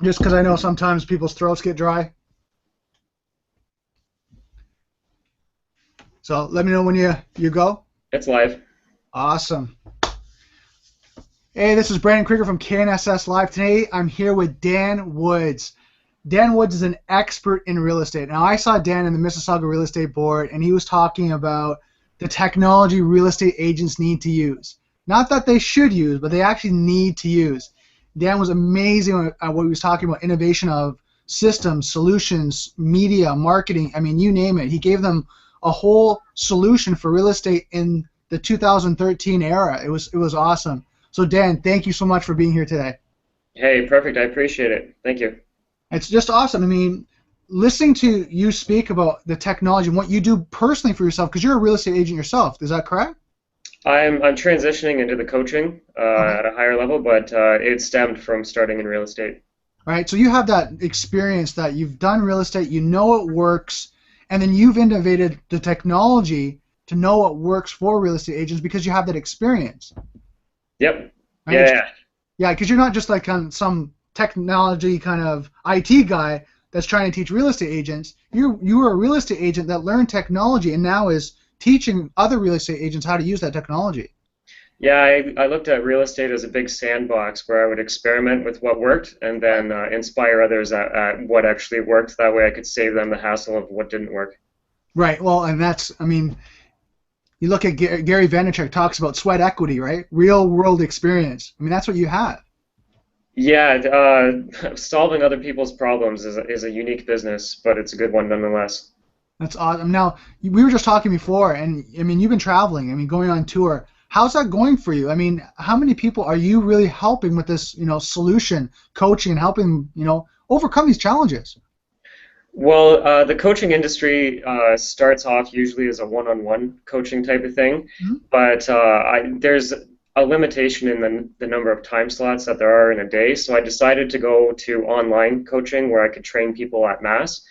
Just because I know sometimes people's throats get dry. So let me know when you go. It's live. Awesome. Hey, this is Brandon Krieger from KNSS Live. Today I'm here with Dan Woods. Dan Woods is an expert in real estate. Now, I saw Dan in the Mississauga Real Estate Board, and he was talking about the technology real estate agents need to use. Not that they should use, but they actually need to use. Dan was amazing at what he was talking about, innovation of systems, solutions, media, marketing. I mean, you name it. He gave them a whole solution for real estate in the 2013 era. It was awesome. So, Dan, thank you so much for being here today. Hey, perfect. I appreciate it. Thank you. It's just awesome. I mean, listening to you speak about the technology and what you do personally for yourself, because you're a real estate agent yourself. Is that correct? I'm transitioning into the coaching Okay. at a higher level, but it stemmed from starting in real estate. All right. So you have that experience that you've done real estate, you know it works, and then you've innovated the technology to know what works for real estate agents because you have that experience, Yep. right? Yeah. Yeah. Yeah, because you're not just like kind of some technology kind of IT guy that's trying to teach real estate agents. You were a real estate agent that learned technology and now is teaching other real estate agents how to use that technology. Yeah, I looked at real estate as a big sandbox where I would experiment with what worked and Right. then inspire others at what actually worked. That way I could save them the hassle of what didn't work. Right. Well, and that's, I mean, you look at Gary Vaynerchuk talks about sweat equity, right? Real world experience. I mean, that's what you have. Yeah, solving other people's problems is a unique business, but it's a good one nonetheless. That's awesome. Now, we were just talking before, and I mean, you've been traveling. I mean, going on tour. How's that going for you? I mean, how many people are you really helping with this, solution, coaching, and helping, overcome these challenges? Well, the coaching industry starts off usually as a one-on-one coaching type of thing, Mhm. but there's a limitation in the number of time slots that there are in a day. So I decided to go to online coaching where I could train people at mass.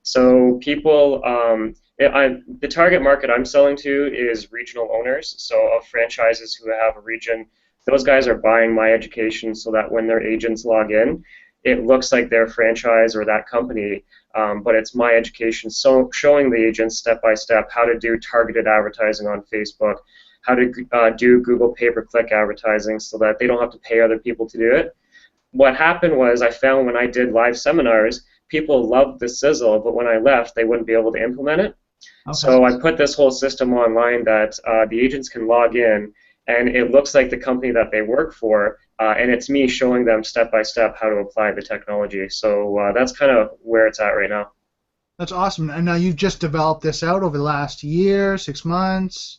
So the target market I'm selling to is regional owners, so of franchises who have a region. Those guys are buying my education so that when their agents log in, it looks like their franchise or that company, but it's my education, so showing the agents step by step how to do targeted advertising on Facebook, how to do Google pay-per-click advertising so that they don't have to pay other people to do it. What happened was I found when I did live seminars, people loved the sizzle, but when I left, they wouldn't be able to implement it. Okay. So I put this whole system online that the agents can log in, and it looks like the company that they work for, and it's me showing them step by step how to apply the technology. So that's kind of where it's at right now. That's awesome. And now you've just developed this out over the last year, 6 months.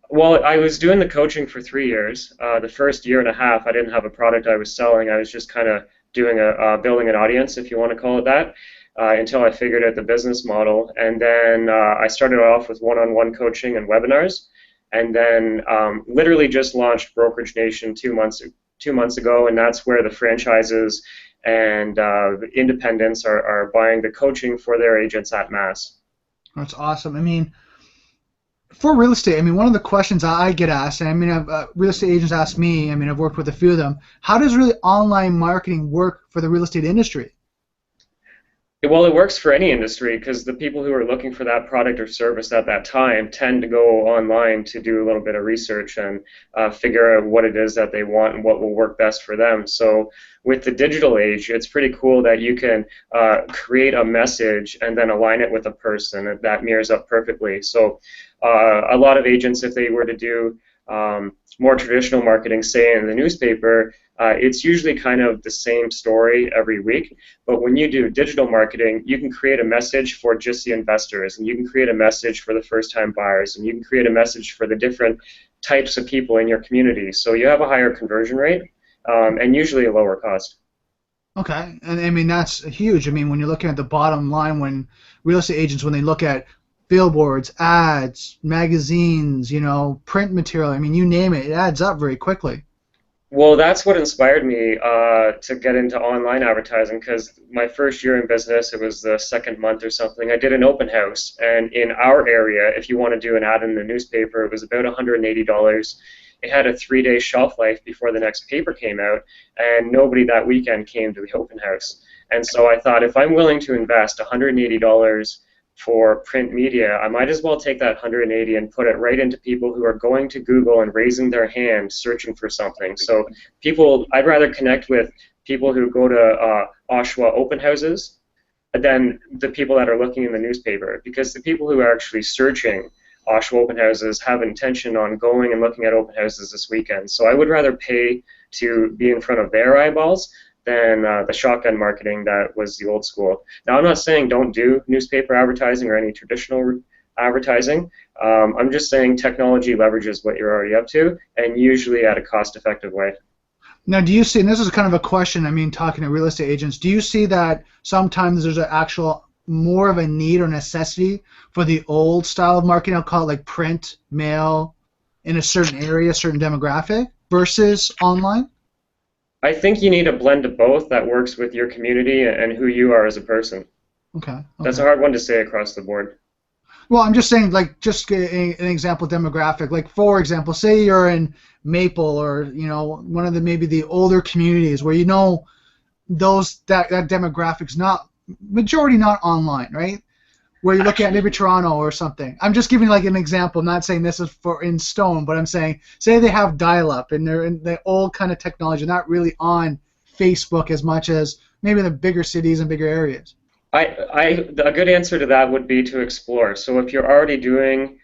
Well, I was doing the coaching for 3 years. The first year and a half, I didn't have a product I was selling. I was just kind of doing building an audience, if you want to call it that, until I figured out the business model. And then I started off with one-on-one coaching and webinars, and then literally just launched Brokerage Nation 2 months ago, and that's where the franchises and the independents are buying the coaching for their agents at mass. That's awesome. I mean, for real estate, I mean, one of the questions I get asked, and I mean, real estate agents ask me, I mean, I've worked with a few of them, how does really online marketing work for the real estate industry? Well, it works for any industry because the people who are looking for that product or service at that time tend to go online to do a little bit of research and figure out what it is that they want and what will work best for them. So with the digital age, it's pretty cool that you can create a message and then align it with a person that mirrors up perfectly. So a lot of agents, if they were to do more traditional marketing, say in the newspaper, it's usually kind of the same story every week. But when you do digital marketing, you can create a message for just the investors, and you can create a message for the first-time buyers, and you can create a message for the different types of people in your community. So you have a higher conversion rate and usually a lower cost. Okay, and I mean, that's huge. I mean, when you're looking at the bottom line, when real estate agents, when they look at billboards, ads, magazines, print material, I mean, you name it, it adds up very quickly. Well, that's what inspired me to get into online advertising because my first year in business, it was the second month or something, I did an open house. And in our area, if you want to do an ad in the newspaper, it was about $180. it had a 3-day shelf life before the next paper came out, and nobody that weekend came to the open house. And so I thought, if I'm willing to invest $180 for print media, I might as well take that 180 and put it right into people who are going to Google and raising their hand searching for something. So people, I'd rather connect with people who go to Oshawa open houses than the people that are looking in the newspaper, because the people who are actually searching Oshawa open houses have intention on going and looking at open houses this weekend. So I would rather pay to be in front of their eyeballs than the shotgun marketing that was the old school. Now, I'm not saying don't do newspaper advertising or any traditional advertising. I'm just saying technology leverages what you're already up to, and usually at a cost-effective way. Now, do you see, and this is kind of a question, I mean, talking to real estate agents, do you see that sometimes there's an actual more of a need or necessity for the old style of marketing, I'll call it like print, mail, in a certain area, certain demographic, versus online? I think you need a blend of both that works with your community and who you are as a person. Okay. That's a hard one to say across the board. Well, I'm just saying, like, just an example demographic. Like, for example, say you're in Maple or, you know, one of the maybe the older communities where you know that demographic's not majority not online, right? Where you look at maybe Toronto or something. I'm just giving like an example. I'm not saying this is for in stone, but I'm saying say they have dial-up and they're in the old kind of technology, not really on Facebook as much as maybe the bigger cities and bigger areas. A good answer to that would be to explore. So if you're already doing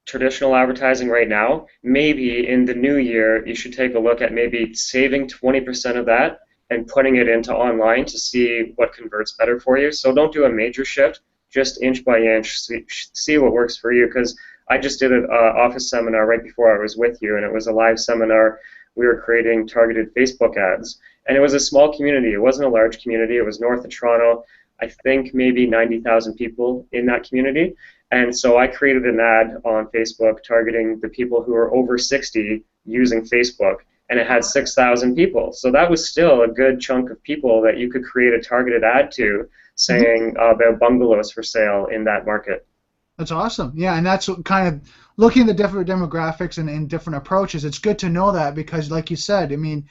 traditional advertising right now, maybe in the new year you should take a look at maybe saving 20% of that and putting it into online to see what converts better for you. So don't do a major shift, just inch by inch, see what works for you. Because I just did an office seminar right before I was with you, and it was a live seminar. We were creating targeted Facebook ads. And it was a small community. It wasn't a large community. It was north of Toronto. I think maybe 90,000 people in that community. And so I created an ad on Facebook targeting the people who are over 60 using Facebook. And it had 6,000 people. So that was still a good chunk of people that you could create a targeted ad to saying about bungalows for sale in that market. That's awesome. Yeah, and that's kind of looking at the different demographics and different approaches. It's good to know that because, like you said, I mean,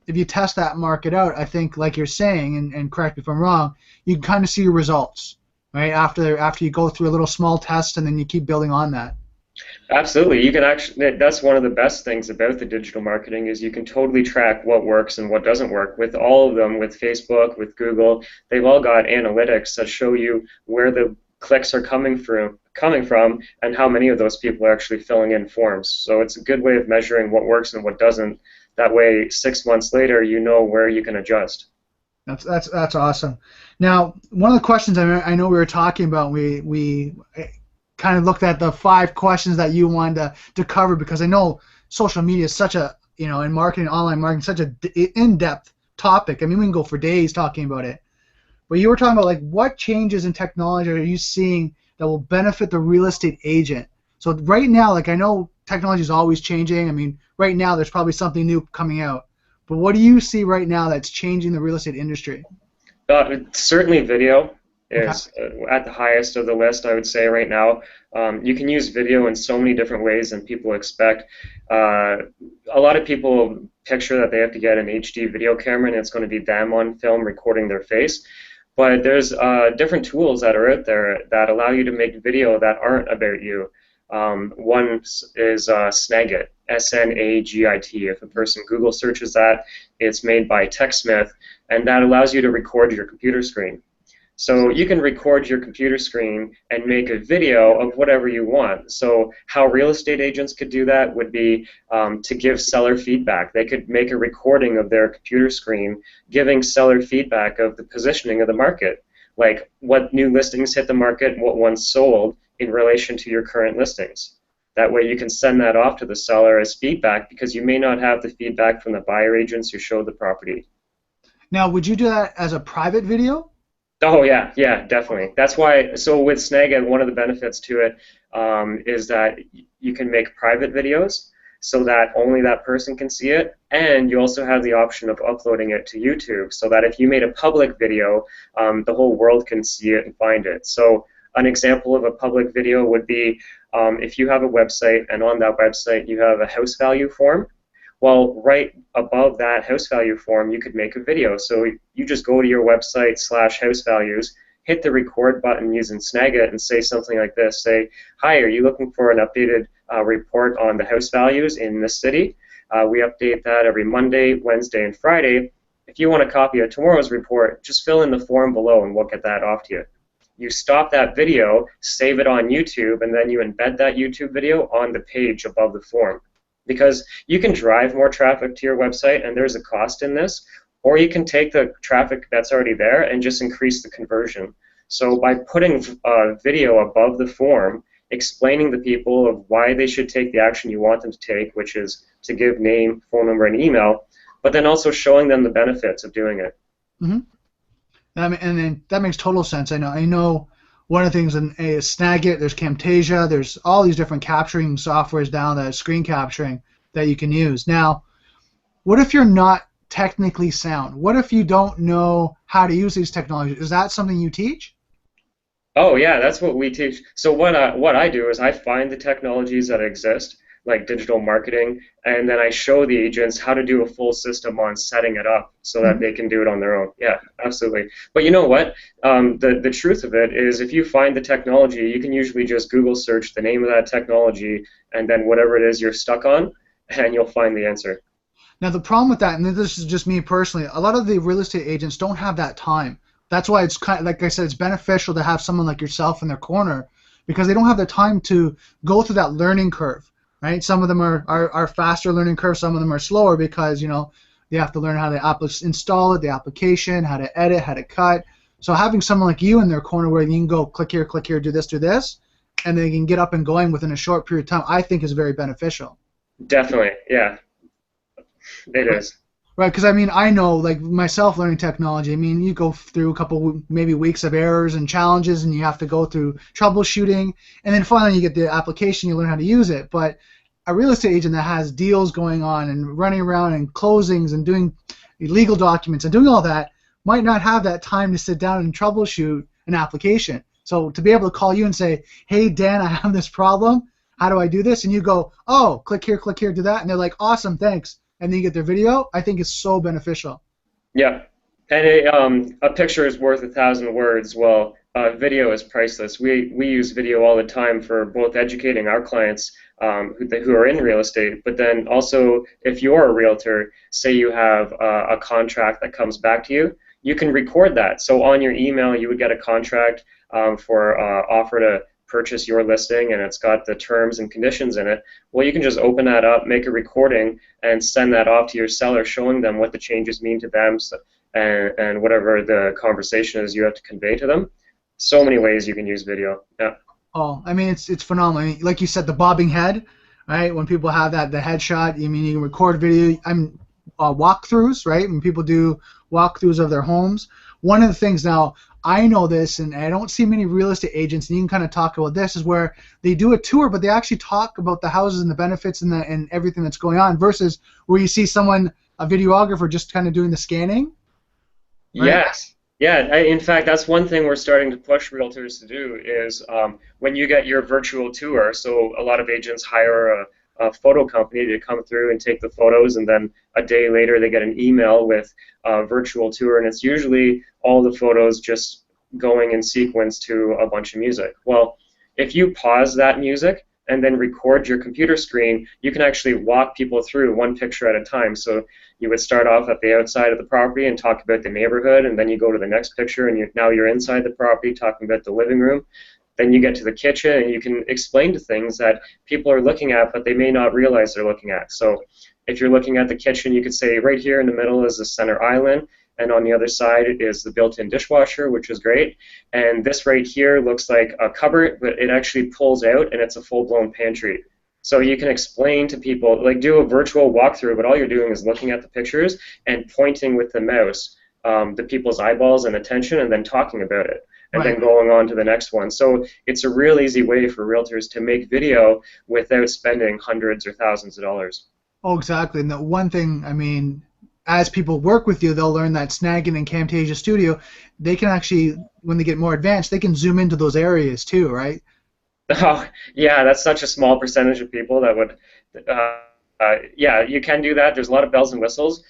if you test that market out, I think, like you're saying, and correct me if I'm wrong, you can kind of see your results, right? After you go through a little small test and then you keep building on that. Absolutely. You can actually, that's one of the best things about the digital marketing is you can totally track what works and what doesn't work. With all of them, with Facebook, with Google, they've all got analytics that show you where the clicks are coming from and how many of those people are actually filling in forms. So it's a good way of measuring what works and what doesn't. That way, 6 months later, you know where you can adjust. That's awesome. Now, one of the questions I know we were talking about, we kind of looked at the 5 questions that you wanted to cover because I know social media is such a, you know, in marketing, online marketing, such an in-depth topic. I mean, we can go for days talking about it. But you were talking about, like, what changes in technology are you seeing that will benefit the real estate agent? So right now, like, I know technology is always changing. I mean, right now there's probably something new coming out. But what do you see right now that's changing the real estate industry? Certainly video is at the highest of the list, I would say, right now. You can use video in so many different ways than people expect. A lot of people picture that they have to get an HD video camera and it's going to be them on film recording their face. But there's different tools that are out there that allow you to make video that aren't about you. One is Snagit, S-N-A-G-I-T. If a person Google searches that, it's made by TechSmith, and that allows you to record your computer screen. So you can record your computer screen and make a video of whatever you want. So how real estate agents could do that would be to give seller feedback. They could make a recording of their computer screen giving seller feedback of the positioning of the market, like what new listings hit the market, what ones sold in relation to your current listings. That way you can send that off to the seller as feedback because you may not have the feedback from the buyer agents who showed the property. Now, would you do that as a private video? Oh yeah, definitely. That's why. So with Snagit, one of the benefits to it is that you can make private videos so that only that person can see it, and you also have the option of uploading it to YouTube, so that if you made a public video, the whole world can see it and find it. So An example of a public video would be if you have a website and on that website you have a house value form. Well, right above that house value form, you could make a video. So you just go to your website / house values, hit the record button using Snagit and say something like this. Say, hi, are you looking for an updated report on the house values in this city? We update that every Monday, Wednesday, and Friday. If you want a copy of tomorrow's report, just fill in the form below and we'll get that off to you. You stop that video, save it on YouTube, and then you embed that YouTube video on the page above the form. Because you can drive more traffic to your website, and there's a cost in this, or you can take the traffic that's already there and just increase the conversion. So by putting a video above the form, explaining to people of why they should take the action you want them to take, which is to give name, phone number, and email, but then also showing them the benefits of doing it. Mm-hmm. And then that makes total sense. I know one of the things is Snagit, there's Camtasia, there's all these different capturing softwares down that screen capturing that you can use. Now, what if you're not technically sound? What if you don't know how to use these technologies? Is that something you teach? Oh yeah, that's what we teach. So what I do is I find the technologies that exist, like digital marketing, and then I show the agents how to do a full system on setting it up so that they can do it on their own. Yeah, absolutely. But you know what? The truth of it is if you find the technology, you can usually just Google search the name of that technology and then whatever it is you're stuck on, and you'll find the answer. Now the problem with that, and this is just me personally, a lot of the real estate agents don't have that time. That's why it's kind of, like I said, it's beneficial to have someone like yourself in their corner because they don't have the time to go through that learning curve. Right? Some of them are faster learning curves, some of them are slower because, you know, they have to learn how to install it, the application, how to edit, how to cut. So having someone like you in their corner where you can go click here, do this, and they can get up and going within a short period of time, I think is very beneficial. Definitely, yeah. It is. Right, because I mean, I know, like myself learning technology, I mean, you go through a couple, maybe weeks of errors and challenges, and you have to go through troubleshooting, and then finally you get the application, you learn how to use it. But a real estate agent that has deals going on and running around and closings and doing legal documents and doing all that might not have that time to sit down and troubleshoot an application. So to be able to call you and say, hey, Dan, I have this problem. How do I do this? And you go, oh, click here, do that. And they're like, awesome, thanks. And then you get their video, I think is so beneficial. Yeah, and a picture is worth 1,000 words. Well, video is priceless. We use video all the time for both educating our clients who are in real estate, but then also if you're a realtor, say you have a contract that comes back to you, you can record that. So on your email, you would get a contract for offer to purchase your listing, and it's got the terms and conditions in it. Well, you can just open that up, make a recording, and send that off to your seller, showing them what the changes mean to them and whatever the conversation is you have to convey to them. So many ways you can use video. Yeah. Oh, I mean, it's phenomenal. I mean, like you said, the bobbing head, right? When people have that, the headshot, I mean, you can record video. Walkthroughs, right? When people do walkthroughs of their homes. One of the things now, I know this, and I don't see many real estate agents, and you can kind of talk about this, is where they do a tour, but they actually talk about the houses and the benefits and everything that's going on, versus where you see someone, a videographer, just kind of doing the scanning. Right? Yes. Yeah, in fact, that's one thing we're starting to push realtors to do is when you get your virtual tour, so a lot of agents hire a photo company to come through and take the photos, and then a day later they get an email with a virtual tour, and it's usually all the photos just going in sequence to a bunch of music. Well, if you pause that music and then record your computer screen, you can actually walk people through one picture at a time. So you would start off at the outside of the property and talk about the neighborhood, and then you go to the next picture and now you're inside the property talking about the living room. Then you get to the kitchen and you can explain to things that people are looking at but they may not realize they're looking at. So if you're looking at the kitchen, you could say right here in the middle is the center island, and on the other side is the built-in dishwasher, which is great. And this right here looks like a cupboard, but it actually pulls out and it's a full-blown pantry. So you can explain to people, like do a virtual walkthrough, but all you're doing is looking at the pictures and pointing with the mouse the people's eyeballs and attention, and then talking about it, and then going on to the next one. So it's a real easy way for realtors to make video without spending hundreds or thousands of dollars. Oh, exactly. And the one thing, I mean, as people work with you, they'll learn that Snagit and Camtasia Studio, they can actually, when they get more advanced, they can zoom into those areas too, right? Oh, yeah, that's such a small percentage of people that would. Yeah, you can do that. There's a lot of bells and whistles.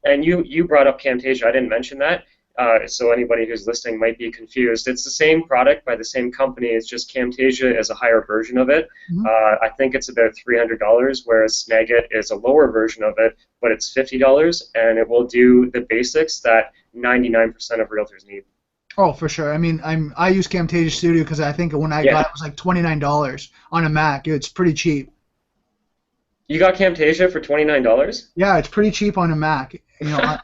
And you brought up Camtasia. I didn't mention that. So anybody who's listening might be confused. It's the same product by the same company. It's just Camtasia is a higher version of it. Mm-hmm. I think it's about $300, whereas Snagit is a lower version of it, but it's $50, and it will do the basics that 99% of realtors need. Oh, for sure. I mean, I use Camtasia Studio because I think when I got it, it was like $29 on a Mac. It's pretty cheap. You got Camtasia for $29? Yeah, it's pretty cheap on a Mac. You know,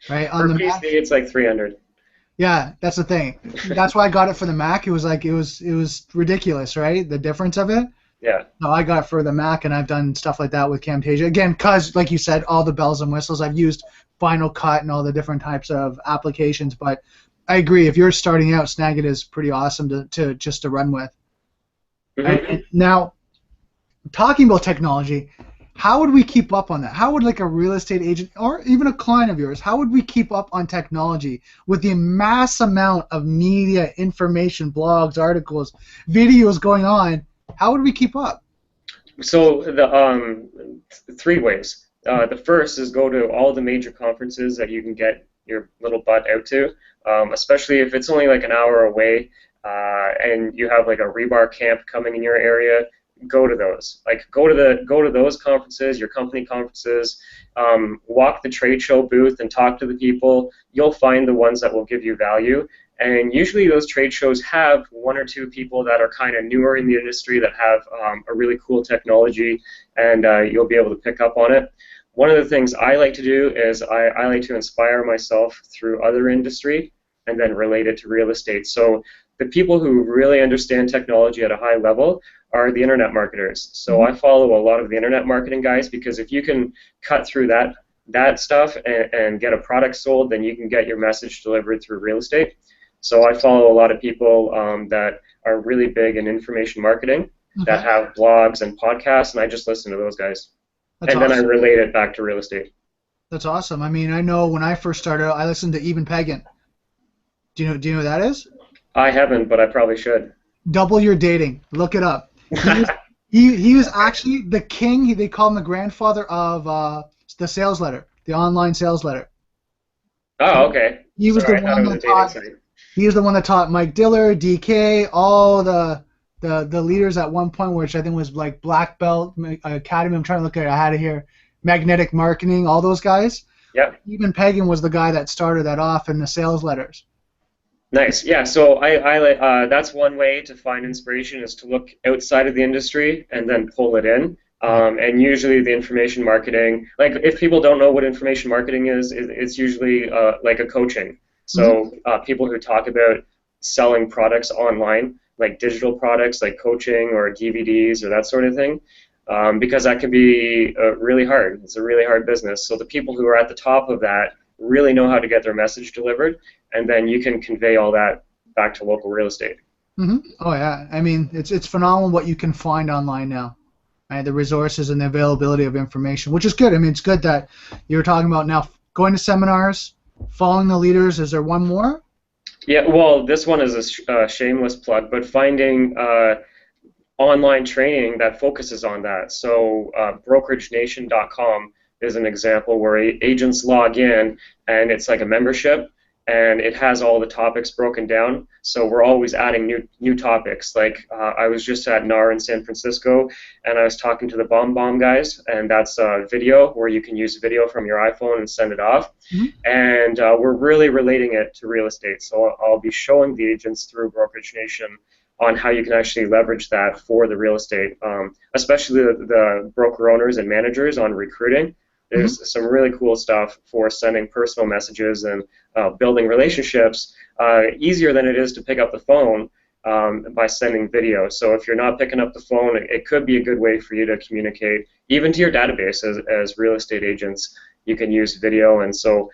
right on the PC, Mac. it's like $300. Yeah, that's the thing. That's why I got it for the Mac. It was like it was ridiculous, right? The difference of it. Yeah. No, I got it for the Mac, and I've done stuff like that with Camtasia. Again, because, like you said, all the bells and whistles. I've used Final Cut and all the different types of applications, but I agree. If you're starting out, Snagit is pretty awesome to just to run with. Mm-hmm. Right? Now, talking about technology, how would we keep up on that? How would like a real estate agent or even a client of yours, how would we keep up on technology with the mass amount of media, information, blogs, articles, videos going on? How would we keep up? So the three ways. The first is go to all the major conferences that you can get your little butt out to, especially if it's only like an hour away and you have like a rebar camp coming in your area. Go to those. Like go to those conferences, your company conferences. Walk the trade show booth and talk to the people. You'll find the ones that will give you value. And usually those trade shows have one or two people that are kind of newer in the industry that have a really cool technology, and you'll be able to pick up on it. One of the things I like to do is I like to inspire myself through other industry and then relate it to real estate. So the people who really understand technology at a high level are the internet marketers. So I follow a lot of the internet marketing guys, because if you can cut through that stuff and get a product sold, then you can get your message delivered through real estate. So I follow a lot of people that are really big in information marketing, that have blogs and podcasts, and I just listen to those guys. That's and awesome. Then I relate it back to real estate. That's awesome. I mean, I know when I first started out, I listened to Eben Pagan. Do you know who that is? I haven't, but I probably should. Double Your Dating. Look it up. He was actually the king. They call him the grandfather of the sales letter, the online sales letter. Oh, okay. He was the one that taught. He was the one that taught Mike Diller, DK, all the leaders at one point, which I think was like Black Belt Academy. I'm trying to look at it. I had it here. Magnetic Marketing, all those guys. Yep. Even Pagan was the guy that started that off in the sales letters. Nice. Yeah. So I that's one way to find inspiration, is to look outside of the industry and then pull it in. And usually the information marketing, like if people don't know what information marketing is, it's usually like a coaching. So people who talk about selling products online, like digital products, like coaching or DVDs or that sort of thing, because that can be really hard. It's a really hard business. So the people who are at the top of that really know how to get their message delivered, and then you can convey all that back to local real estate. Oh yeah, I mean it's phenomenal what you can find online now. Right? The resources and the availability of information, which is good. I mean, it's good that you're talking about now going to seminars, following the leaders. Is there one more? Yeah, well, this one is a shameless plug, but finding online training that focuses on that. So BrokerageNation.com is an example where agents log in, and it's like a membership, and it has all the topics broken down. So we're always adding new topics. Like I was just at NAR in San Francisco, and I was talking to the Bomb guys, and that's a video where you can use video from your iPhone and send it off. And we're really relating it to real estate. So I'll be showing the agents through Brokerage Nation on how you can actually leverage that for the real estate, especially the broker owners and managers on recruiting. There's some really cool stuff for sending personal messages and building relationships easier than it is to pick up the phone by sending video. So if you're not picking up the phone, it could be a good way for you to communicate, even to your database as real estate agents. You can use video, and so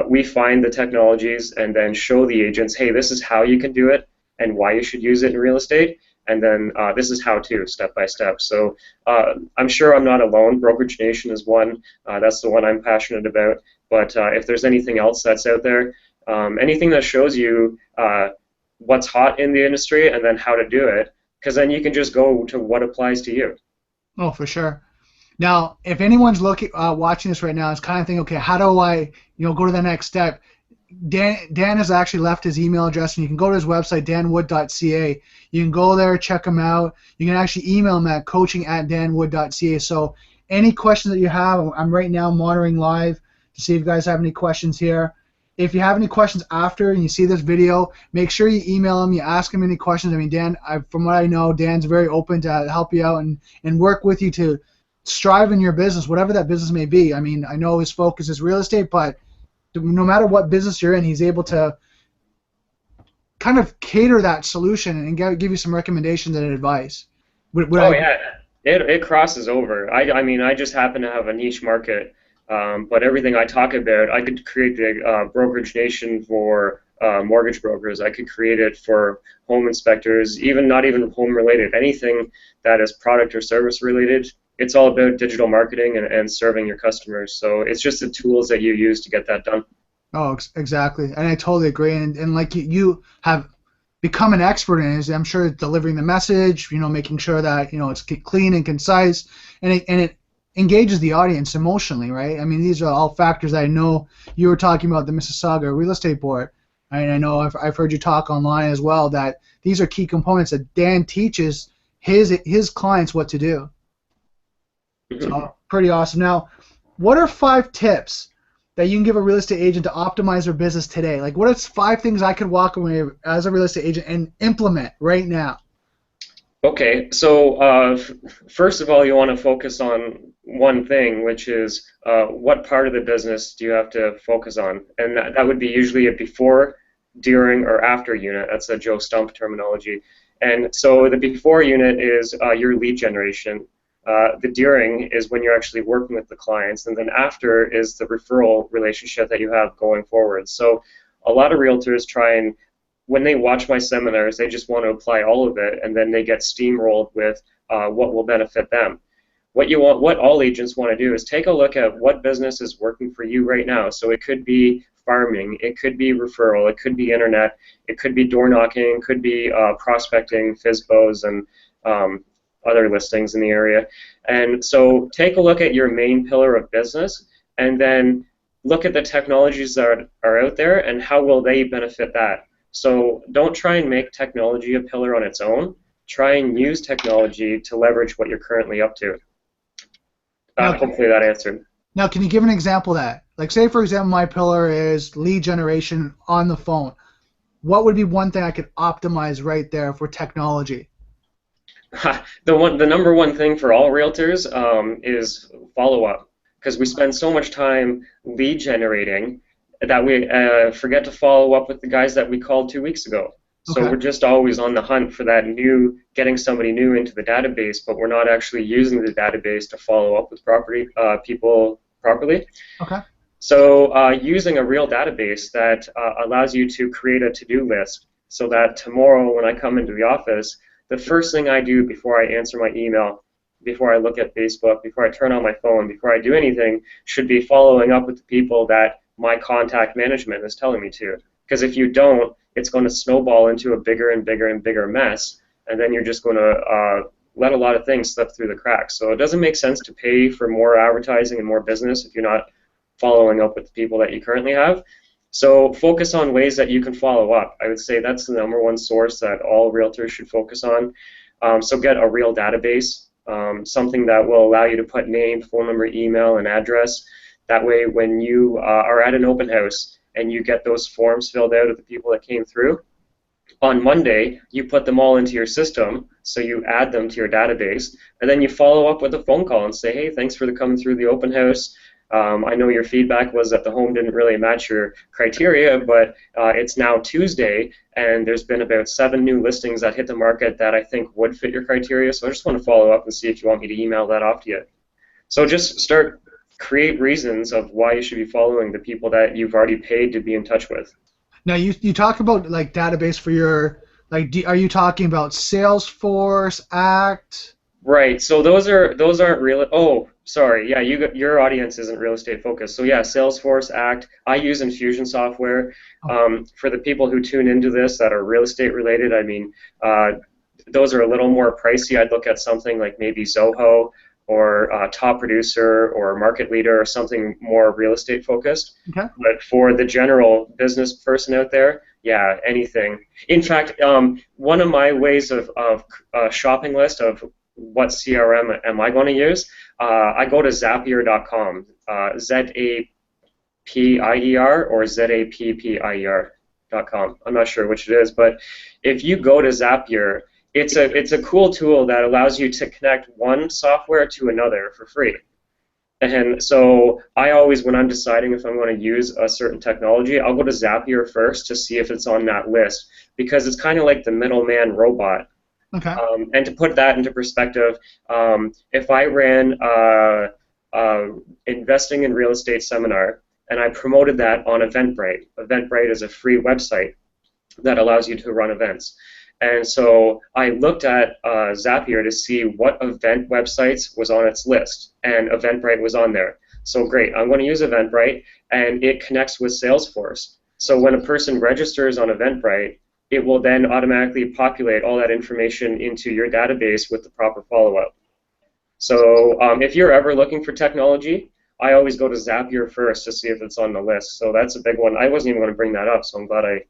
we find the technologies and then show the agents, hey, this is how you can do it and why you should use it in real estate. And then this is how to, step by step. So I'm sure I'm not alone. Brokerage Nation is one. That's the one I'm passionate about. But if there's anything else that's out there, anything that shows you what's hot in the industry and then how to do it, because then you can just go to what applies to you. Oh, for sure. Now, if anyone's watching this right now, is kind of thinking, okay, how do I, go to the next step? Dan has actually left his email address, and you can go to his website, danwood.ca. You can go there, check him out. You can actually email him at coaching@danwood.ca. So any questions that you have, I'm right now monitoring live to see if you guys have any questions here. If you have any questions after and you see this video, make sure you email him, you ask him any questions. I mean, Dan, from what I know, Dan's very open to help you out and work with you to strive in your business, whatever that business may be. I mean, I know his focus is real estate, but no matter what business you're in, he's able to kind of cater that solution and give you some recommendations and advice. Yeah, it crosses over. I mean, I just happen to have a niche market, but everything I talk about, I could create the brokerage nation for mortgage brokers. I could create it for home inspectors, even not even home related, anything that is product or service related. It's all about digital marketing and serving your customers. So it's just the tools that you use to get that done. Oh, exactly. And I totally agree. And like you have become an expert in it, I'm sure delivering the message, making sure that, it's clean and concise, and it engages the audience emotionally, right? I mean, these are all factors that I know you were talking about the Mississauga Real Estate Board. And I know I've heard you talk online as well that these are key components that Dan teaches his clients what to do. So pretty awesome. Now, what are 5 tips that you can give a real estate agent to optimize their business today? Like, what are 5 things I could walk away as a real estate agent and implement right now? Okay, so first of all, you want to focus on one thing, which is what part of the business do you have to focus on? And that would be usually a before, during, or after unit. That's a Joe Stump terminology. And so the before unit is your lead generation. The during is when you're actually working with the clients, and then after is the referral relationship that you have going forward. So a lot of realtors try and, when they watch my seminars, they just want to apply all of it, and then they get steamrolled with what will benefit them. What all agents want to do is take a look at what business is working for you right now. So it could be farming, it could be referral, it could be internet, it could be door knocking, it could be prospecting, FSBOs, and other listings in the area. And so take a look at your main pillar of business, and then look at the technologies that are out there and how will they benefit that. So don't try and make technology a pillar on its own. Try and use technology to leverage what you're currently up to. Hopefully that answered. Now, can you give an example of that? Like, say, for example, my pillar is lead generation on the phone. What would be one thing I could optimize right there for technology? The number one thing for all realtors is follow-up, because we spend so much time lead generating that we forget to follow up with the guys that we called 2 weeks ago. So we're just always on the hunt for that getting somebody new into the database, but we're not actually using the database to follow up with people properly. Okay. So using a real database that allows you to create a to-do list, so that tomorrow when I come into the office, the first thing I do before I answer my email, before I look at Facebook, before I turn on my phone, before I do anything, should be following up with the people that my contact management is telling me to. Because if you don't, it's going to snowball into a bigger and bigger and bigger mess, and then you're just going to let a lot of things slip through the cracks. So it doesn't make sense to pay for more advertising and more business if you're not following up with the people that you currently have. So focus on ways that you can follow up. I would say that's the number one source that all realtors should focus on. So get a real database, something that will allow you to put name, phone number, email, and address. That way when you are at an open house and you get those forms filled out of the people that came through, on Monday you put them all into your system, so you add them to your database, and then you follow up with a phone call and say, hey, thanks for coming through the open house. I know your feedback was that the home didn't really match your criteria, but it's now Tuesday, and there's been about 7 new listings that hit the market that I think would fit your criteria, so I just want to follow up and see if you want me to email that off to you. So just create reasons of why you should be following the people that you've already paid to be in touch with. Now, you talk about like database for your, like, are you talking about Salesforce, Act? Right, so those aren't real. Oh, Sorry, yeah, your audience isn't real estate focused. So yeah, Salesforce, Act. I use Infusion software. Oh, For the people who tune into this that are real estate related, I mean, those are a little more pricey. I'd look at something like maybe Zoho or Top Producer or Market Leader or something more real estate focused. okay. But for the general business person out there, yeah, anything. In fact, one of my ways of shopping list of what CRM am I going to use, I go to Zapier.com, Zapier or Zappier.com. I'm not sure which it is, but if you go to Zapier, it's a cool tool that allows you to connect one software to another for free. And so I always, when I'm deciding if I'm going to use a certain technology, I'll go to Zapier first to see if it's on that list because it's kind of like the middleman robot. Okay. And to put that into perspective, if I ran investing in real estate seminar and I promoted that on Eventbrite, Eventbrite is a free website that allows you to run events. And so I looked at Zapier to see what event websites was on its list, and Eventbrite was on there. So great, I'm going to use Eventbrite, and it connects with Salesforce. So when a person registers on Eventbrite, it will then automatically populate all that information into your database with the proper follow-up. So if you're ever looking for technology, I always go to Zapier first to see if it's on the list. So that's a big one. I wasn't even going to bring that up, so I'm glad I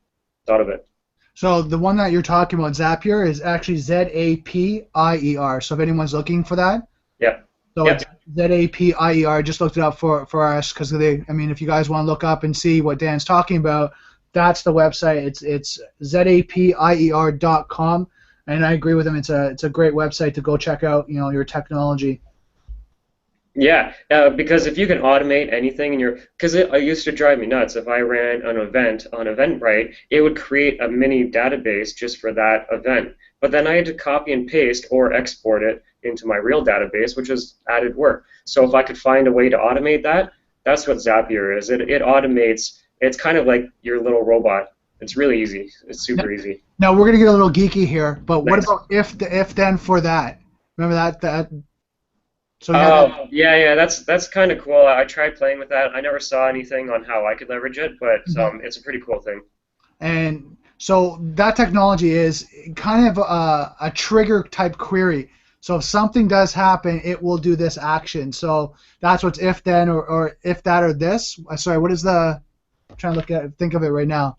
thought of it. So the one that you're talking about, Zapier, is actually Zapier. So if anyone's looking for that, Yeah. so Yeah. it's Zapier. Just looked it up for us because I mean, if you guys want to look up and see what Dan's talking about, that's the website. It's Zapier.com, and I agree with him. It's a great website to go check out. You know, your technology. Yeah, because if you can automate anything in your, because it used to drive me nuts. If I ran an event on Eventbrite, it would create a mini database just for that event. But then I had to copy and paste or export it into my real database, which is added work. So if I could find a way to automate that, that's what Zapier is. It automates. It's kind of like your little robot. It's really easy. It's super easy. Now we're gonna get a little geeky here, but what Nice. about if then for that? Remember that. So you had that. Oh, yeah, yeah, that's kind of cool. I tried playing with that. I never saw anything on how I could leverage it, but it's a pretty cool thing. And so that technology is kind of a trigger type query. So if something does happen, it will do this action. So that's what's if then or if that or this. Sorry, what is the? I'm trying to think of it right now.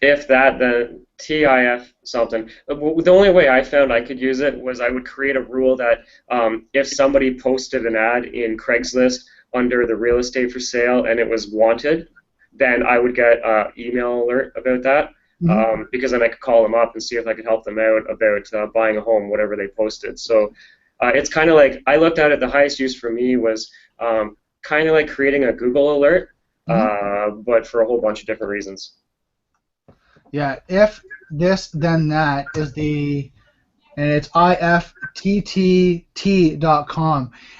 If that, then TIF something. The only way I found I could use it was I would create a rule that if somebody posted an ad in Craigslist under the real estate for sale and it was wanted, then I would get an email alert about that because then I could call them up and see if I could help them out about buying a home, whatever they posted. So it's kind of like, I looked at it, the highest use for me was kind of like creating a Google alert, but for a whole bunch of different reasons. Yeah, if this then that is and it's ifttt.com.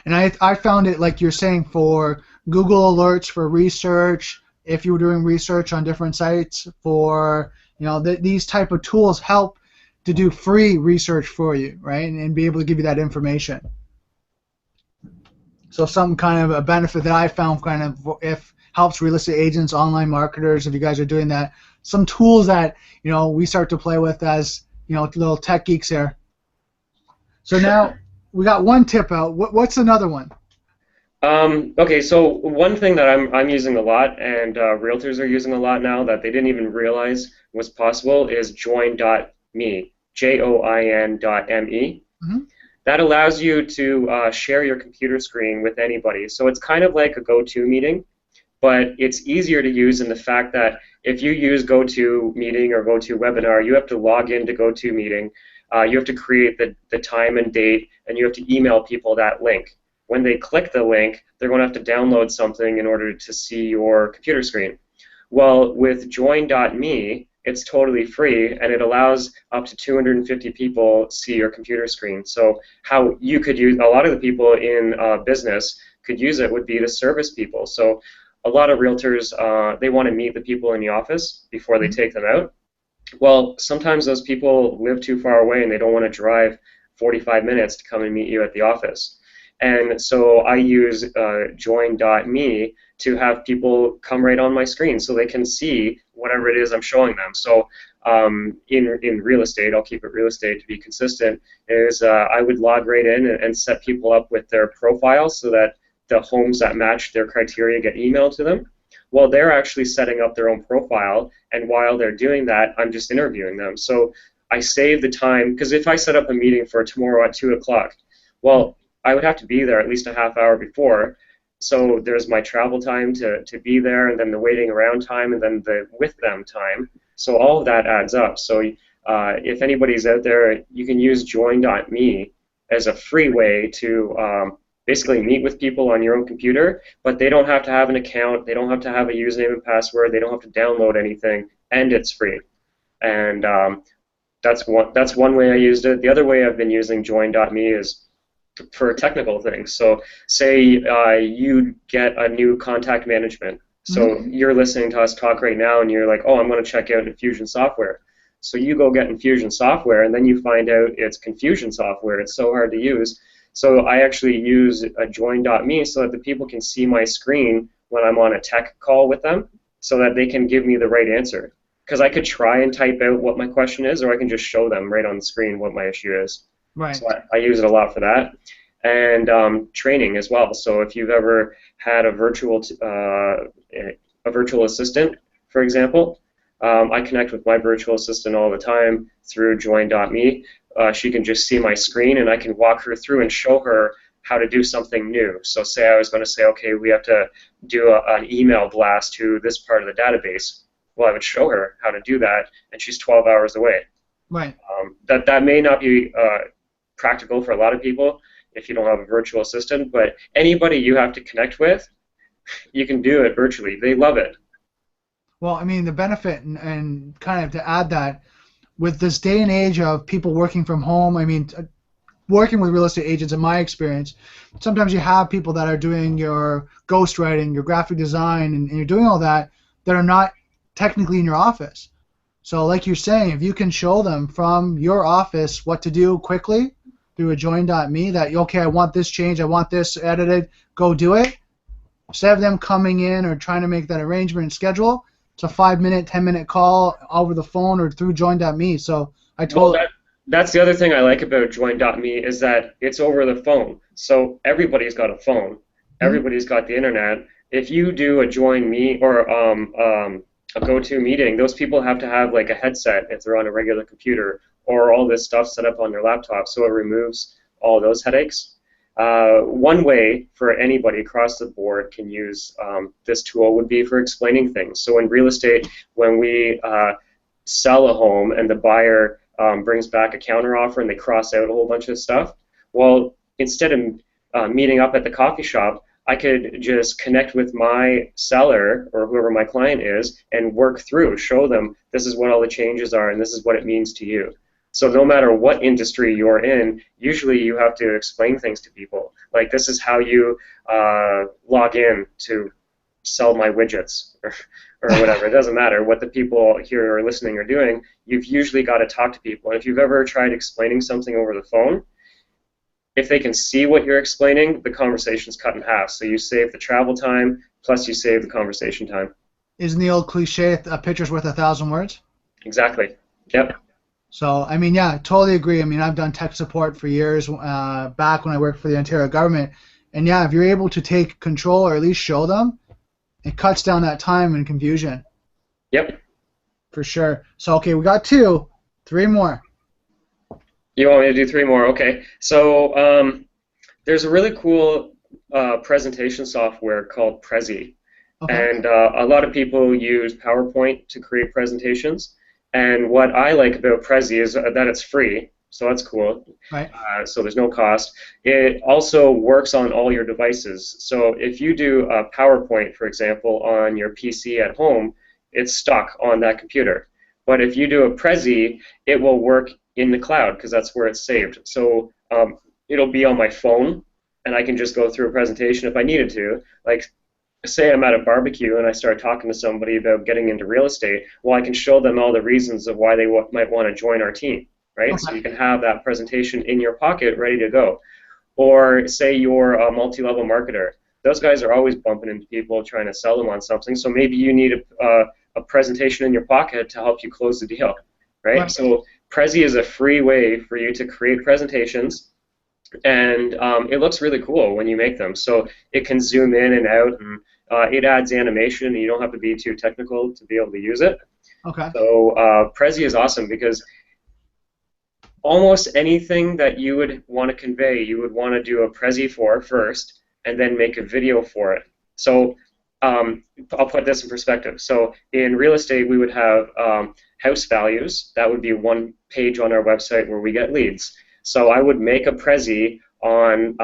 And I found it, like you're saying, for Google alerts for research, if you were doing research on different sites for, you know, these type of tools help to do free research for you, right, and be able to give you that information. So some kind of a benefit that I found kind of if helps real estate agents, online marketers, if you guys are doing that, some tools that, you know, we start to play with as, you know, little tech geeks here. So now we got one tip out. What's another one? Okay, so one thing that I'm using a lot and realtors are using a lot now that they didn't even realize was possible is join.me, join.me. That allows you to share your computer screen with anybody. So it's kind of like a GoToMeeting, but it's easier to use in the fact that if you use GoToMeeting or GoToWebinar, you have to log into GoToMeeting, you have to create the time and date, and you have to email people that link. When they click the link, they're going to have to download something in order to see your computer screen. Well, with join.me, it's totally free, and it allows up to 250 people see your computer screen. So how you could use, a lot of the people in business could use it would be to service people. So a lot of realtors, they want to meet the people in the office before they take them out. Well, sometimes those people live too far away and they don't want to drive 45 minutes to come and meet you at the office. And so I use join.me to have people come right on my screen so they can see whatever it is I'm showing them. So in real estate, I'll keep it real estate to be consistent, is I would log right in and set people up with their profiles so that the homes that match their criteria get emailed to them. Well, they're actually setting up their own profile, and while they're doing that, I'm just interviewing them. So I save the time, because if I set up a meeting for tomorrow at 2 o'clock, well, I would have to be there at least a half hour before. So there's my travel time to be there, and then the waiting around time, and then the with them time. So all of that adds up. So if anybody's out there, you can use join.me as a free way to basically meet with people on your own computer, but they don't have to have an account, they don't have to have a username and password, they don't have to download anything, and it's free. And that's one way I used it. The other way I've been using join.me is for technical things. So say you get a new contact management. So you're listening to us talk right now and you're like, oh, I'm going to check out Infusion software. So you go get Infusion software and then you find out it's Confusion software. It's so hard to use. So I actually use a join.me so that the people can see my screen when I'm on a tech call with them so that they can give me the right answer. Because I could try and type out what my question is, or I can just show them right on the screen what my issue is. Right. So I use it a lot for that. And training as well. So if you've ever had a virtual assistant, for example, I connect with my virtual assistant all the time through join.me. She can just see my screen, and I can walk her through and show her how to do something new. So say I was going to say, okay, we have to do an email blast to this part of the database. Well, I would show her how to do that, and she's 12 hours away. Right. That may not be practical for a lot of people if you don't have a virtual assistant, but anybody you have to connect with, you can do it virtually. They love it. Well, I mean, the benefit, and kind of to add that, with this day and age of people working from home, I mean, working with real estate agents, in my experience, sometimes you have people that are doing your ghostwriting, your graphic design, and you're doing all that are not technically in your office. So like you're saying, if you can show them from your office what to do quickly through a join.me, that, okay, I want this change, I want this edited, go do it, instead of them coming in or trying to make that arrangement and schedule, it's a 5-minute, 10-minute call over the phone or through join.me. So I told... Well, that's the other thing I like about join.me is that it's over the phone. So everybody's got a phone. Everybody's got the internet. If you do a join me or a go-to meeting, those people have to have like a headset if they're on a regular computer, or all this stuff set up on their laptop, so it removes all those headaches. One way for anybody across the board can use this tool would be for explaining things. So in real estate, when we sell a home and the buyer brings back a counteroffer and they cross out a whole bunch of stuff, well, instead of meeting up at the coffee shop, I could just connect with my seller or whoever my client is and work through, show them this is what all the changes are and this is what it means to you. So no matter what industry you're in, usually you have to explain things to people. Like, this is how you log in to sell my widgets or whatever. It doesn't matter what the people here are listening are doing. You've usually got to talk to people. And if you've ever tried explaining something over the phone, if they can see what you're explaining, the conversation's cut in half. So you save the travel time, plus you save the conversation time. Isn't the old cliche, a picture's worth 1,000 words? Exactly. Yep. So, I mean, yeah, I totally agree. I mean, I've done tech support for years back when I worked for the Ontario government. And, yeah, if you're able to take control or at least show them, it cuts down that time and confusion. Yep. For sure. So, okay, we got 2. 3 more. You want me to do 3 more? Okay. So there's a really cool presentation software called Prezi. Okay. And a lot of people use PowerPoint to create presentations. And what I like about Prezi is that it's free, so that's cool. Right. So there's no cost. It also works on all your devices. So if you do a PowerPoint, for example, on your PC at home, it's stuck on that computer. But if you do a Prezi, it will work in the cloud because that's where it's saved. So it'll be on my phone, and I can just go through a presentation if I needed to. Like, say I'm at a barbecue and I start talking to somebody about getting into real estate, well, I can show them all the reasons of why they might want to join our team, right? Okay. So you can have that presentation in your pocket ready to go. Or say you're a multi-level marketer. Those guys are always bumping into people trying to sell them on something. So maybe you need a presentation in your pocket to help you close the deal, right? Right. So Prezi is a free way for you to create presentations, and it looks really cool when you make them. So it can zoom in and out, and it adds animation, and you don't have to be too technical to be able to use it. Okay. So Prezi is awesome because almost anything that you would want to convey, you would want to do a Prezi for first, and then make a video for it. So I'll put this in perspective. So in real estate, we would have house values. That would be one page on our website where we get leads. So I would make a Prezi on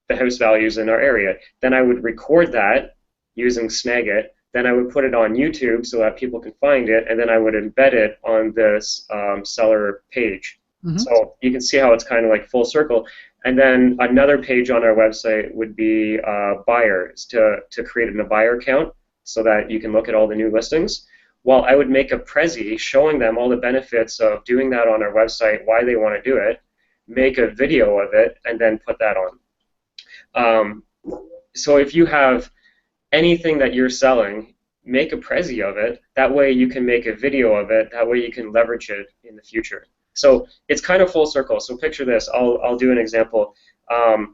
the house values in our area. Then I would record that using Snagit. Then I would put it on YouTube so that people can find it, and then I would embed it on this seller page. Mm-hmm. So you can see how it's kind of like full circle. And then another page on our website would be buyers, to create a buyer account so that you can look at all the new listings. Well, I would make a Prezi showing them all the benefits of doing that on our website, why they want to do it, make a video of it, and then put that on. So if you have anything that you're selling, make a Prezi of it. That way you can make a video of it. That way you can leverage it in the future. So it's kind of full circle. So picture this. I'll do an example. I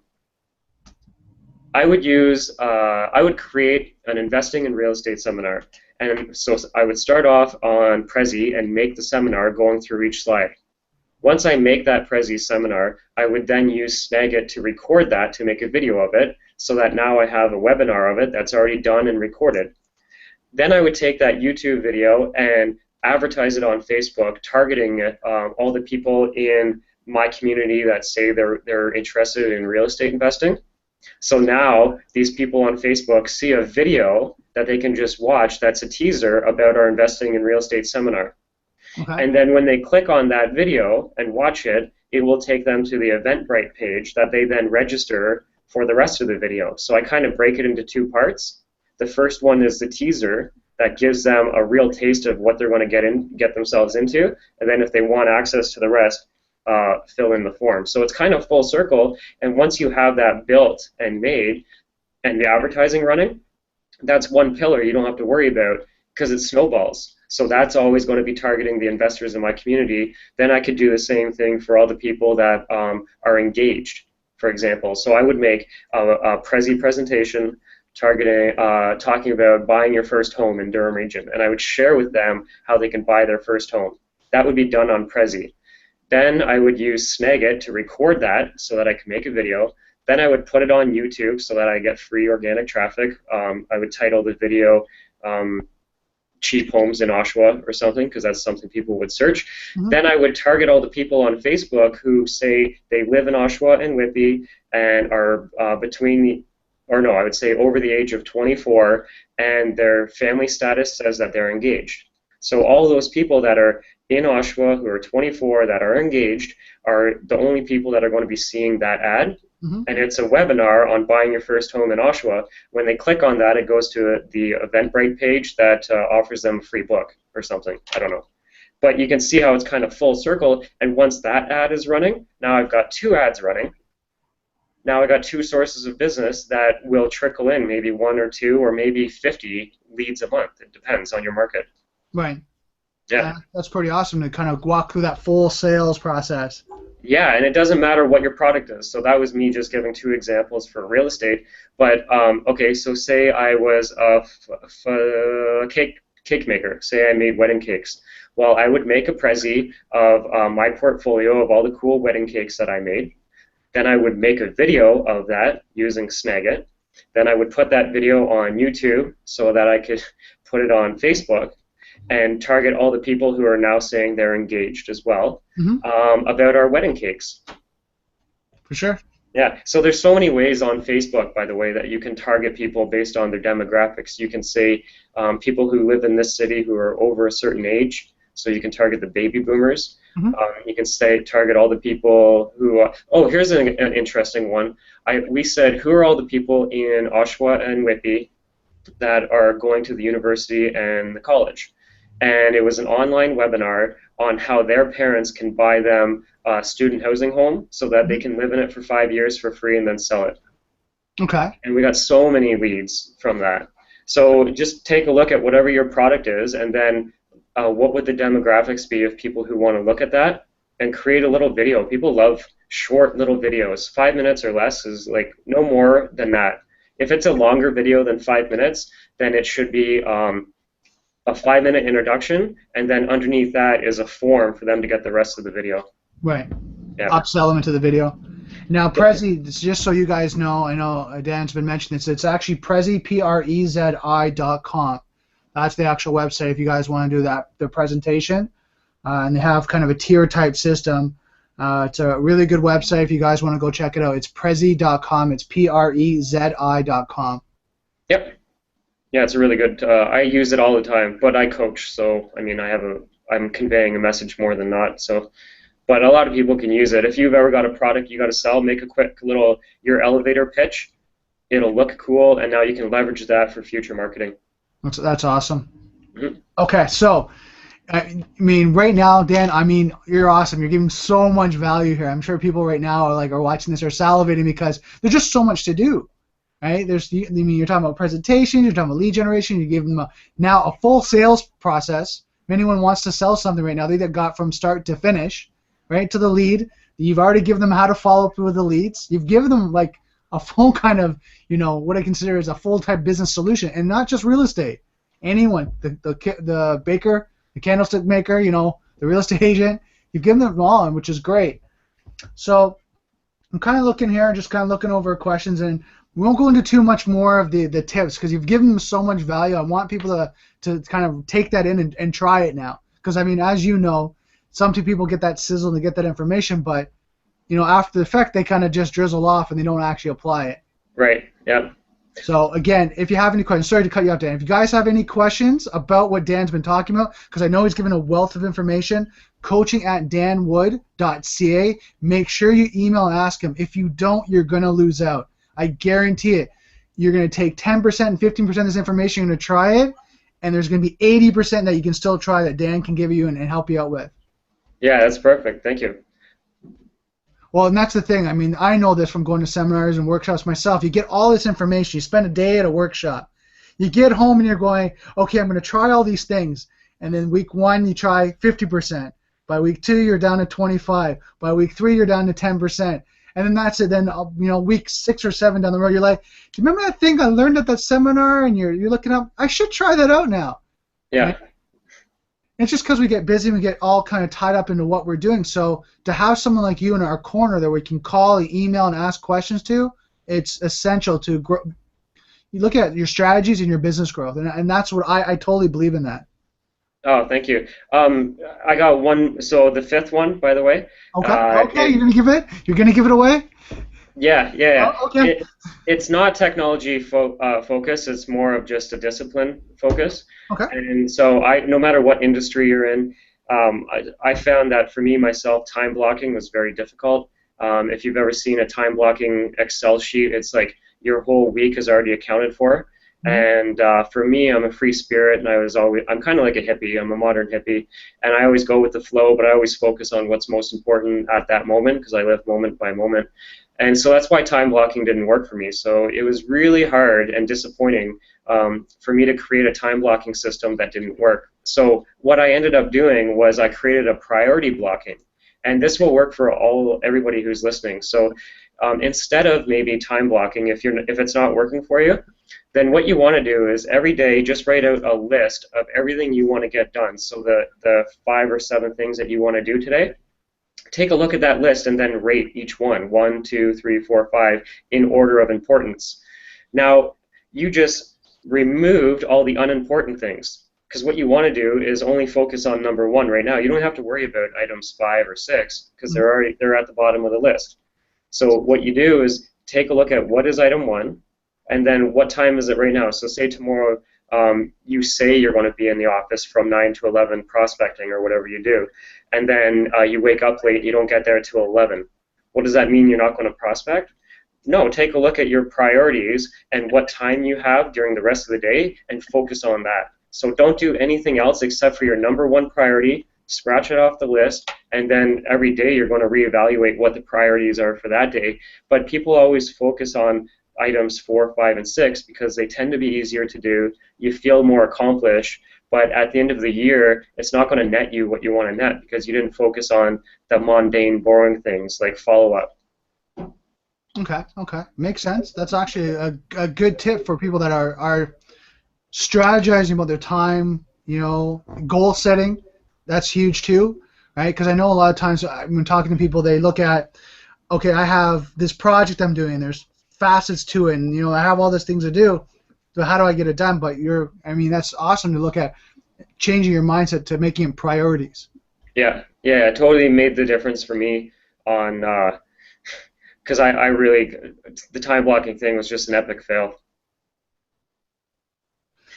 would create an investing in real estate seminar. And so I would start off on Prezi and make the seminar going through each slide. Once I make that Prezi seminar, I would then use Snagit to record that to make a video of it, so that now I have a webinar of it that's already done and recorded. Then I would take that YouTube video and advertise it on Facebook, targeting it, all the people in my community that say they're interested in real estate investing. So now these people on Facebook see a video that they can just watch that's a teaser about our investing in real estate seminar. Okay. And then when they click on that video and watch it, it will take them to the Eventbrite page that they then register for the rest of the video. So I kind of break it into two parts. The first one is the teaser that gives them a real taste of what they're going to get themselves into, and then if they want access to the rest, fill in the form. So it's kind of full circle, and once you have that built and made and the advertising running, that's one pillar you don't have to worry about because it snowballs. So that's always going to be targeting the investors in my community. Then I could do the same thing for all the people that are engaged, for example. So I would make a Prezi presentation targeting, talking about buying your first home in Durham region, and I would share with them how they can buy their first home. That would be done on Prezi. Then I would use Snagit to record that so that I could make a video. Then I would put it on YouTube so that I get free organic traffic. I would title the video cheap homes in Oshawa or something, because that's something people would search. Mm-hmm. Then I would target all the people on Facebook who say they live in Oshawa and Whitby and are I would say over the age of 24, and their family status says that they're engaged. So all those people that are in Oshawa who are 24 that are engaged are the only people that are going to be seeing that ad. Mm-hmm. And it's a webinar on buying your first home in Oshawa. When they click on that, it goes to the Eventbrite page that offers them a free book or something. I don't know. But you can see how it's kind of full circle. And once that ad is running, now I've got two ads running. Now I got two sources of business that will trickle in, maybe one or two or maybe 50 leads a month. It depends on your market. Right. Yeah. That's pretty awesome to kind of walk through that full sales process. Yeah, and it doesn't matter what your product is. So that was me just giving two examples for real estate. But okay, so say I was a cake maker. Say I made wedding cakes. Well, I would make a Prezi of my portfolio of all the cool wedding cakes that I made. Then I would make a video of that using Snagit. Then I would put that video on YouTube so that I could put it on Facebook and target all the people who are now saying they're engaged as well, mm-hmm. About our wedding cakes. For sure. Yeah, so there's so many ways on Facebook, by the way, that you can target people based on their demographics. You can say people who live in this city who are over a certain age, so you can target the baby boomers. Mm-hmm. You can say target all the people who here's an interesting one. We said, who are all the people in Oshawa and Whitby that are going to the university and the college? And it was an online webinar on how their parents can buy them student housing home so that they can live in it for 5 years for free and then sell it. Okay. And we got so many leads from that. So just take a look at whatever your product is, and then what would the demographics be of people who want to look at that, and create a little video. People love short little videos. 5 minutes or less is like no more than that. If it's a longer video than 5 minutes, then it should be a 5-minute introduction, and then underneath that is a form for them to get the rest of the video. Right. Yeah. Upsell them into the video. Now, Prezi, just so you guys know, I know Dan's been mentioning this, it's actually Prezi, Prezi.com. That's the actual website if you guys want to do that, the presentation. And they have kind of a tier type system. It's a really good website if you guys want to go check it out. It's Prezi.com. It's Prezi.com. Yep. Yeah, it's a really good. I use it all the time, but I coach, so I mean, I'm conveying a message more than not. So, but a lot of people can use it. If you've ever got a product you got to sell, make a quick little your elevator pitch. It'll look cool, and now you can leverage that for future marketing. That's awesome. Mm-hmm. Okay, so I mean, right now, Dan, I mean, you're awesome. You're giving so much value here. I'm sure people right now are watching this are salivating because there's just so much to do. Right? You're talking about presentations, you're talking about lead generation, you give them now a full sales process. If anyone wants to sell something right now, they got from start to finish, right, to the lead. You've already given them how to follow up with the leads. You've given them like a full kind of, what I consider as a full-type business solution, and not just real estate. Anyone, the baker, the candlestick maker, the real estate agent, you've given them all, which is great. So I'm kind of looking here, just kind of looking over questions, and we won't go into too much more of the tips because you've given them so much value. I want people to kind of take that in and try it now. Because, I mean, as you know, some people get that sizzle and they get that information, but, after the fact, they kind of just drizzle off and they don't actually apply it. Right, yeah. So, again, if you have any questions, sorry to cut you off, Dan. If you guys have any questions about what Dan's been talking about, because I know he's given a wealth of information, coaching@danwood.ca. Make sure you email and ask him. If you don't, you're going to lose out. I guarantee it. You're going to take 10% and 15% of this information, you're going to try it, and there's going to be 80% that you can still try that Dan can give you and help you out with. Yeah, that's perfect. Thank you. Well, and that's the thing. I mean, I know this from going to seminars and workshops myself. You get all this information. You spend a day at a workshop. You get home and you're going, okay, I'm going to try all these things. And then week 1, you try 50%. By week 2, you're down to 25. By week 3, you're down to 10%. And then that's it. Then week 6 or 7 down the road, you're like, do you remember that thing I learned at that seminar? And you're looking up. I should try that out now. Yeah. Right? It's just because we get busy and we get all kind of tied up into what we're doing. So to have someone like you in our corner that we can call, email, and ask questions to, it's essential to grow. You look at your strategies and your business growth, and that's what I totally believe in that. Oh, thank you. I got one. So the 5th one, by the way. Okay. You're gonna give it. You're gonna give it away. Yeah. Oh, okay. It's not technology focus. It's more of just a discipline focus. Okay. And so no matter what industry you're in, I found that for me myself, time blocking was very difficult. If you've ever seen a time blocking Excel sheet, it's like your whole week is already accounted for. And for me, I'm a free spirit, and I'm kind of like a hippie. I'm a modern hippie, and I always go with the flow, but I always focus on what's most important at that moment because I live moment by moment. And so that's why time blocking didn't work for me. So it was really hard and disappointing for me to create a time blocking system that didn't work. So what I ended up doing was I created a priority blocking. And this will work for everybody who's listening. So instead of maybe time blocking, if it's not working for you, then what you want to do is every day just write out a list of everything you want to get done. So the 5 or 7 things that you want to do today, take a look at that list and then rate each one, 1, 2, 3, 4, 5, in order of importance. Now, you just removed all the unimportant things, because what you want to do is only focus on number 1 right now. You don't have to worry about items 5 or 6, because they're at the bottom of the list. So what you do is take a look at what is item 1, and then what time is it right now. So say tomorrow you say you're going to be in the office from 9 to 11 prospecting or whatever you do, and then you wake up late, you don't get there till 11. What does that mean? You're not going to prospect? No, take a look at your priorities and what time you have during the rest of the day and focus on that. So don't do anything else except for your number 1 priority, scratch it off the list, and then every day you're going to reevaluate what the priorities are for that day. But people always focus on items 4, 5, and 6 because they tend to be easier to do. You feel more accomplished, but at the end of the year, it's not going to net you what you want to net because you didn't focus on the mundane, boring things like follow-up. Okay, okay. Makes sense. That's actually a good tip for people that are strategizing about their time, goal setting. That's huge too, right? Because I know a lot of times when talking to people, they look at, okay, I have this project I'm doing, there's facets to it, and I have all these things to do, so how do I get it done? But that's awesome to look at changing your mindset to making it priorities. Yeah, it totally made the difference for me on, because I really, the time blocking thing was just an epic fail.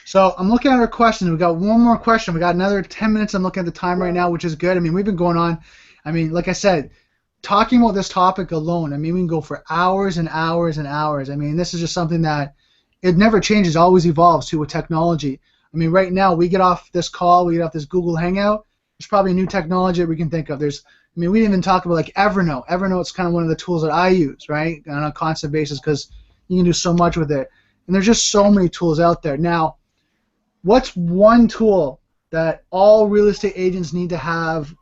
So I'm looking at our questions. We got one more question. We got another 10 minutes. I'm looking at the time right now, which is good. We've been going on. Like I said, talking about this topic alone, we can go for hours and hours and hours. This is just something that it never changes, always evolves too with technology. Right now we get off this call, we get off this Google Hangout. There's probably new technology that we can think of. We didn't even talk about like Evernote. Evernote's kind of one of the tools that I use, right, on a constant basis because you can do so much with it. And there's just so many tools out there. Now, what's one tool that all real estate agents need to have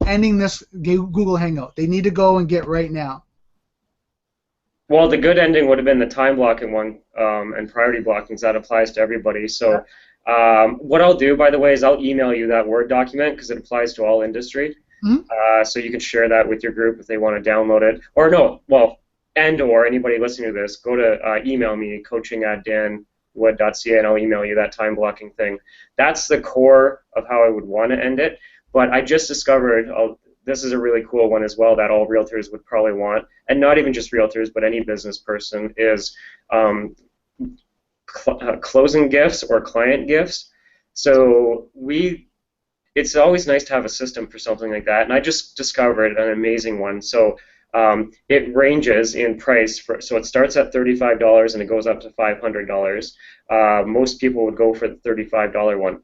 ending this Google Hangout? They need to go and get right now. Well, the good ending would have been the time blocking one and priority blocking, that applies to everybody. So what I'll do, by the way, is I'll email you that Word document because it applies to all industry. So you can share that with your group if they want to download it. Or or anybody listening to this, go to email me, coaching@danwood.ca, and I'll email you that time blocking thing. That's the core of how I would want to end it. But I just discovered, this is a really cool one as well that all realtors would probably want, and not even just realtors, but any business person, is closing gifts or client gifts. So it's always nice to have a system for something like that, and I just discovered an amazing one. So it ranges in price, so it starts at $35 and it goes up to $500. Most people would go for the $35 one.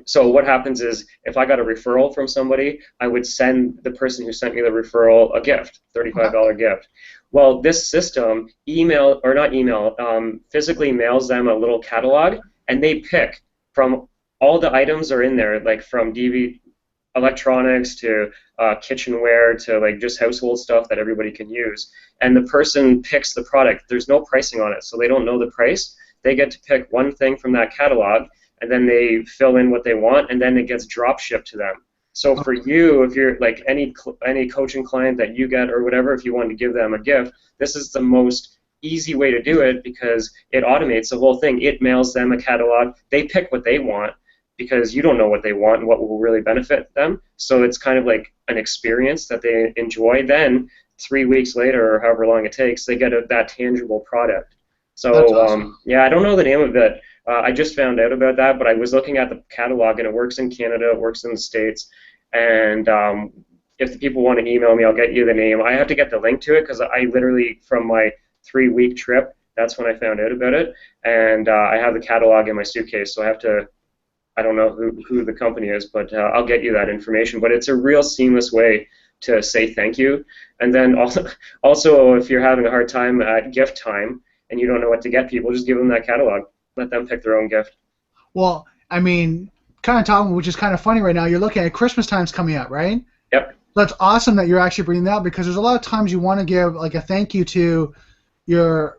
So what happens is, if I got a referral from somebody, I would send the person who sent me the referral a gift, $35 gift. Well, this system, physically mails them a little catalog, and they pick from all the items are in there, like from DV electronics to kitchenware to like just household stuff that everybody can use. And the person picks the product. There's no pricing on it, so they don't know the price. They get to pick one thing from that catalog, and then they fill in what they want, and then it gets drop shipped to them. So for you, if you're like any coaching client that you get or whatever, if you want to give them a gift, this is the most easy way to do it because it automates the whole thing. It mails them a catalog. They pick what they want because you don't know what they want and what will really benefit them. So it's kind of like an experience that they enjoy. Then 3 weeks later, or however long it takes, they get that tangible product. So That's awesome. I don't know the name of it. I just found out about that, but I was looking at the catalog, and it works in Canada, it works in the States, and if the people want to email me, I'll get you the name. I have to get the link to it because I literally, from my 3-week trip, that's when I found out about it, and I have the catalog in my suitcase, so I don't know who the company is, but I'll get you that information. But it's a real seamless way to say thank you, and then also if you're having a hard time at gift time and you don't know what to get people, just give them that catalog. Let them pick their own gift. Well, kind of talking, which is kind of funny right now, you're looking at Christmas time's coming up, right? Yep. That's awesome that you're actually bringing that up because there's a lot of times you want to give like a thank you to your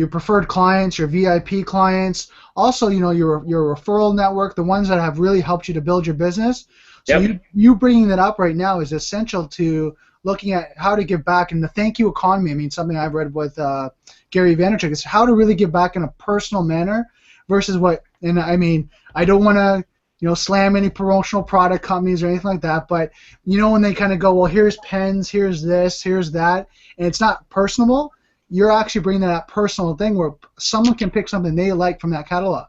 preferred clients, your VIP clients, also, your referral network, the ones that have really helped you to build your business. So you bringing that up right now is essential to looking at how to give back in the thank you economy. Something I've read with Gary Vaynerchuk is how to really give back in a personal manner versus I don't want to slam any promotional product companies or anything like that, but when they kind of go, well, here's pens, here's this, here's that, and it's not personable, you're actually bringing that personal thing where someone can pick something they like from that catalog.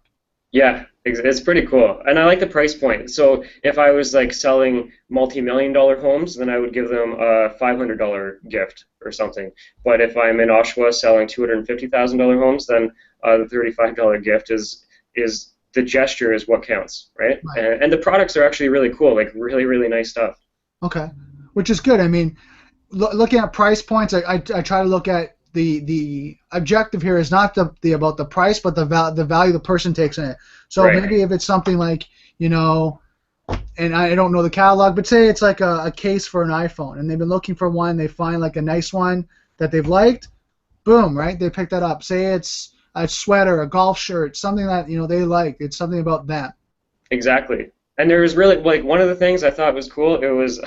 Yeah, it's pretty cool, and I like the price point. So if I was like selling multi-million-dollar homes, then I would give them a $500 gift or something. But if I'm in Oshawa selling $250,000 homes, then the $35 gift is the gesture is what counts, right? And the products are actually really cool, like really, really nice stuff. Okay, which is good. I mean, looking at price points, I try to look at the objective here is not the about the price, but the value the person takes in it. So Right. maybe if it's something like, and I don't know the catalog, but say it's like a case for an iPhone, and they've been looking for one, they find like a nice one that they've liked, boom, right? They pick that up. Say it's a sweater, a golf shirt, something that they like. It's something about them. Exactly. And there was really like one of the things I thought was cool. It was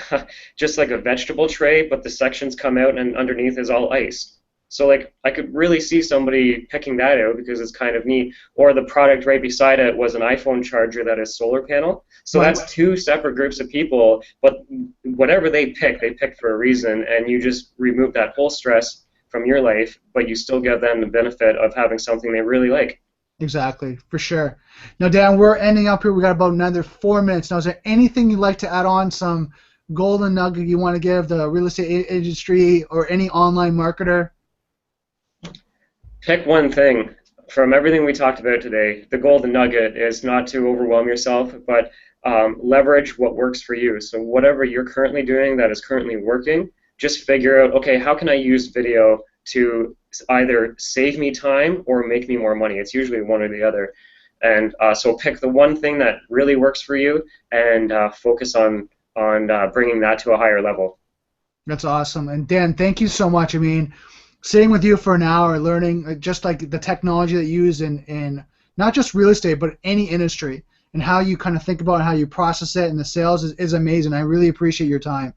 just like a vegetable tray, but the sections come out and underneath is all ice. So like I could really see somebody picking that out because it's kind of neat. Or the product right beside it was an iPhone charger that is solar panel. So Right. that's two separate groups of people, but whatever they pick for a reason, and you just remove that whole stress from your life, but you still give them the benefit of having something they really like. Exactly, for sure. Now, Dan, we're ending up here. We got about another 4 minutes. Now, is there anything you'd like to add on? Some golden nugget you want to give the real estate industry or any online marketer? Pick one thing from everything we talked about today. The golden nugget is not to overwhelm yourself, but leverage what works for you. So whatever you're currently doing that is currently working, just figure out, okay, how can I use video to either save me time or make me more money? It's usually one or the other. And so pick the one thing that really works for you and focus on bringing that to a higher level. That's awesome. And Dan, thank you so much. I mean, sitting with you for an hour, learning just like the technology that you use in not just real estate, but any industry, and how you kind of think about it, how you process it, and the sales is amazing. I really appreciate your time.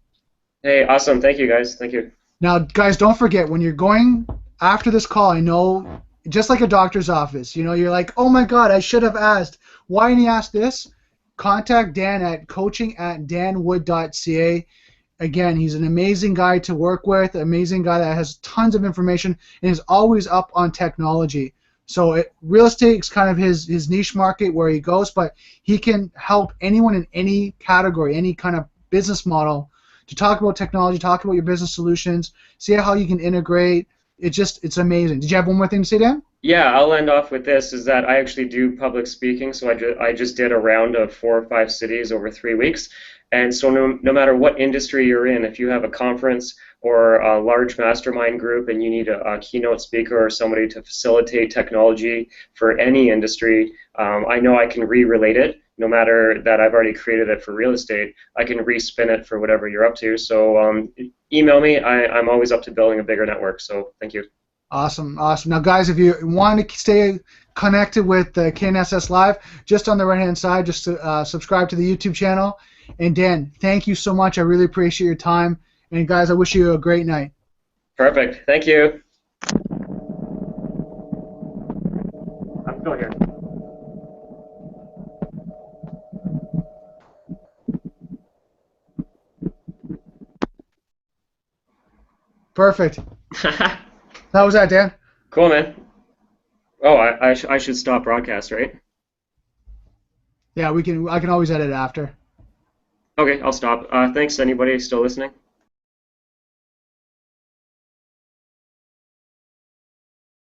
Hey, awesome. Thank you, guys. Thank you. Now, guys, don't forget when you're going after this call. I know, just like a doctor's office, you're like, oh my God, I should have asked. Why didn't he ask this? Contact Dan at coaching@danwood.ca. Again, he's an amazing guy to work with, amazing guy that has tons of information and is always up on technology. So real estate is kind of his niche market where he goes, but he can help anyone in any category, any kind of business model to talk about technology, talk about your business solutions, see how you can integrate. It's amazing. Did you have one more thing to say, Dan? Yeah, I'll end off with this, is that I actually do public speaking, so I just did a round of 4 or 5 cities over 3 weeks. And so no matter what industry you're in, if you have a conference or a large mastermind group and you need a keynote speaker or somebody to facilitate technology for any industry, I know I can re-relate it. No matter that I've already created it for real estate, I can re-spin it for whatever you're up to. So email me. I'm always up to building a bigger network, so thank you. Awesome, awesome. Now, guys, if you want to stay connected with KNSS Live, just on the right-hand side, just subscribe to the YouTube channel. And Dan, thank you so much. I really appreciate your time. And guys, I wish you a great night. Perfect. Thank you. I'm still here. Perfect. How was that, Dan? Cool, man. Oh, I should stop broadcast, right? Yeah, we can. I can always edit after. Okay, I'll stop. Thanks, anybody still listening?